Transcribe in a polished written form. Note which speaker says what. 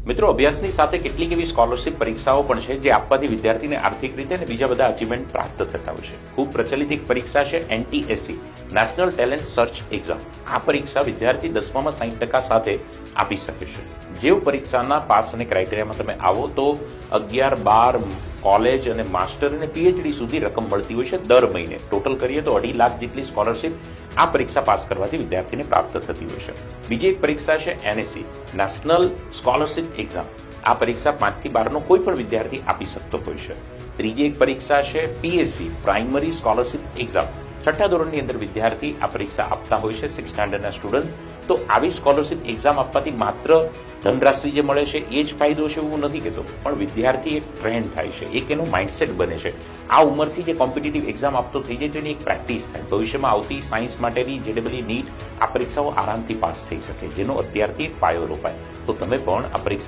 Speaker 1: મિત્રો, અભ્યાસની સાથે કેટલીક એવી સ્કોલરશિપ પરીક્ષાઓ પણ છે જે આપવાથી વિદ્યાર્થીને આર્થિક રીતે અને બીજા બધા અચીવમેન્ટ પ્રાપ્ત થતા હોય છે. ખૂબ પ્રચલિત એક પરીક્ષા છે NTSE, national talent search exam. આ પરીક્ષા વિદ્યાર્થી 10માં 60% સાથે આપી શકે છે. જેવું પરીક્ષાના પાસ અને ક્રાઇટેરિયામાં તમે આવો તો 11, 12 કોલેજ અને માસ્ટર અને PhD સુધી રકમ મળતી હોય છે દર મહિને. ટોટલ કરીએ તો 2.5 લાખ જેટલી સ્કોલરશિપ આ પરીક્ષા પાસ કરવાથી વિદ્યાર્થીને પ્રાપ્ત થતી હોય છે. બીજી એક પરીક્ષા છે NSE, નેશનલ સ્કોલરશિપ એક્ઝામ. આ પરીક્ષા 5 થી 12નો કોઈ પણ વિદ્યાર્થી આપી શકતો હોય છે. ત્રીજી એક પરીક્ષા છે PSC, પ્રાઇમરી સ્કોલરશિપ એક્ઝામ. 6ઠ્ઠા ધોરણની અંદર વિદ્યાર્થી આ પરીક્ષા આપતા હોય છે, 6th સ્ટાન્ડર્ડના સ્ટુડન્ટ. તો આવી સ્કોલરશિપ એક્ઝામ આપવાથી માત્ર ધનરાશિ જે મળે છે એ જ ફાયદો છે એવું નથી કહેતો, પણ વિદ્યાર્થી એક ટ્રેન્ડ થાય છે, એક એનો માઇન્ડસેટ બને છે. આ ઉંમરથી જે કોમ્પિટિટિવ એક્ઝામ આપતો થઈ જાય તો એની એક પ્રેક્ટિસ થાય. ભવિષ્યમાં આવતી સાયન્સ માટેની JEE, NEET આ પરીક્ષાઓ આરામથી પાસ થઈ શકે, જેનો અત્યારથી પાયો રોપાય. તો તમે પણ આ પરીક્ષા